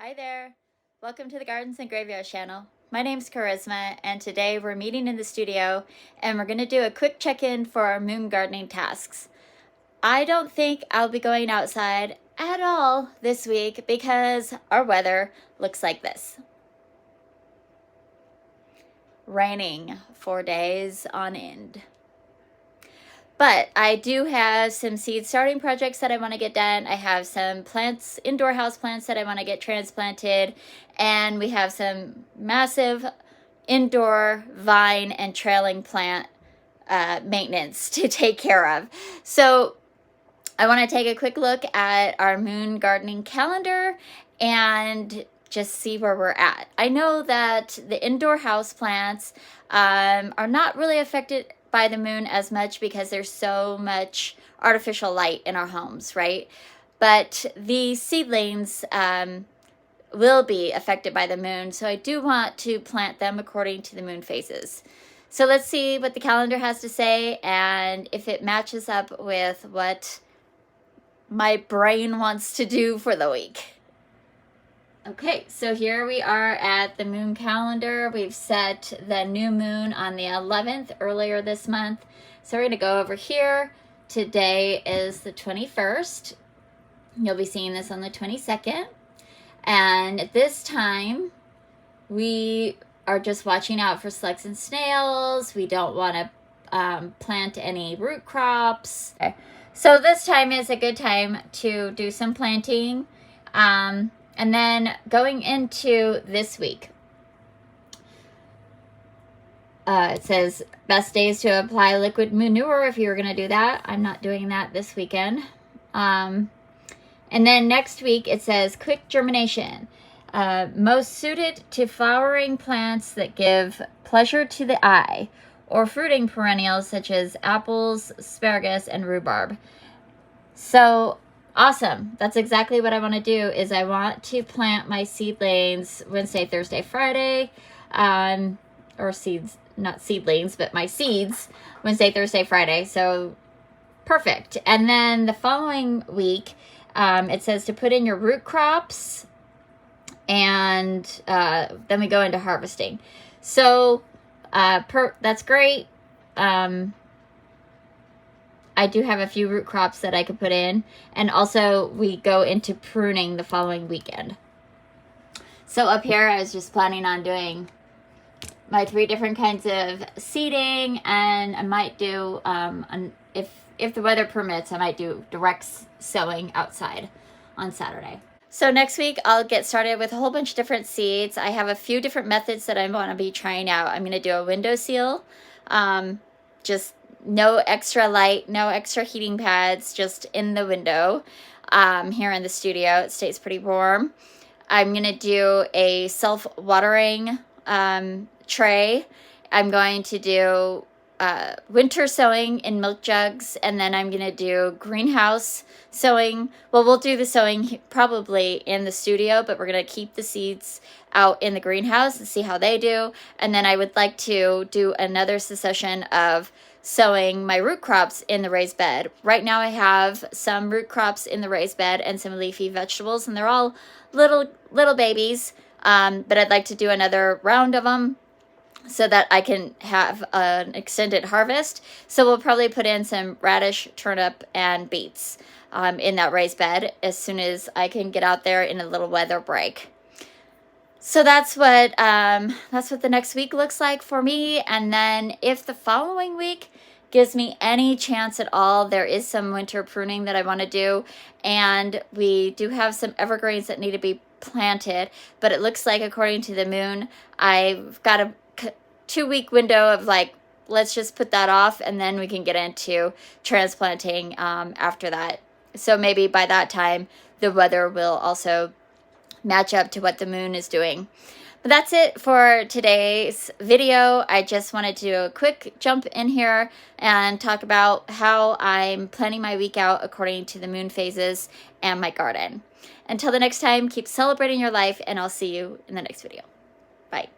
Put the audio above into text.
Hi there. Welcome to the Gardens and Graveyards channel. My name's Charisma, and today we're meeting in the studio and we're going to do a quick check-in for our moon gardening tasks. I don't think I'll be going outside at all this week because our weather looks like this. Raining for days on end. But I do have some seed starting projects that I want to get done. I have some plants, indoor house plants that I want to get transplanted. And we have some massive indoor vine and trailing plant maintenance to take care of. So I want to take a quick look at our moon gardening calendar and just see where we're at. I know that the indoor house plants are not really affected by the moon as much because there's so much artificial light in our homes, right? But the seedlings will be affected by the moon, so I do want to plant them according to the moon phases. So let's see what the calendar has to say and if it matches up with what my brain wants to do for the week. Okay, so here we are at the moon calendar. We've set the new moon on the 11th earlier this month. So we're going to go over here. Today is the 21st. You'll be seeing this on the 22nd. And at this time, we are just watching out for slugs and snails. We don't want to plant any root crops. Okay. So this time is a good time to do some planting. And then going into this week, it says best days to apply liquid manure if you were going to do that. I'm not doing that this weekend. And then next week it says quick germination. Most suited to flowering plants that give pleasure to the eye, or fruiting perennials such as apples, asparagus, and rhubarb. So awesome. That's exactly what I want to do. Is I want to plant my seedlings Wednesday, Thursday, Friday, or seeds, not seedlings, but my seeds Wednesday, Thursday, Friday. So perfect. And then the following week, it says to put in your root crops, and then we go into harvesting. So that's great. I do have a few root crops that I could put in. And also we go into pruning the following weekend. So up here, I was just planning on doing my 3 different kinds of seeding. And I might do, if the weather permits, I might do direct sowing outside on Saturday. So next week, I'll get started with a whole bunch of different seeds. I have a few different methods that I want to be trying out. I'm going to do a window seal. Just no extra light, no extra heating pads, just in the window. Here in the studio, it stays pretty warm. I'm going to do a self-watering tray. I'm going to do winter sowing in milk jugs, and then I'm going to do greenhouse sowing. Well, we'll do the sowing probably in the studio, but we're going to keep the seeds out in the greenhouse and see how they do. And then I would like to do another succession of sowing my root crops in the raised bed. Right now I have some root crops in the raised bed and some leafy vegetables, and they're all little babies, but I'd like to do another round of them so that I can have an extended harvest. So we'll probably put in some radish, turnip, and beets in that raised bed as soon as I can get out there in a little weather break. So that's what the next week looks like for me. And then if the following week gives me any chance at all, there is some winter pruning that I want to do. And we do have some evergreens that need to be planted. But it looks like, according to the moon, I've got a 2-week window of like, let's just put that off, and then we can get into transplanting after that. So maybe by that time, the weather will also match up to what the moon is doing. But that's it for today's video. I just wanted to do a quick jump in here and talk about how I'm planning my week out according to the moon phases and my garden. Until the next time, keep celebrating your life, and I'll see you in the next video. Bye.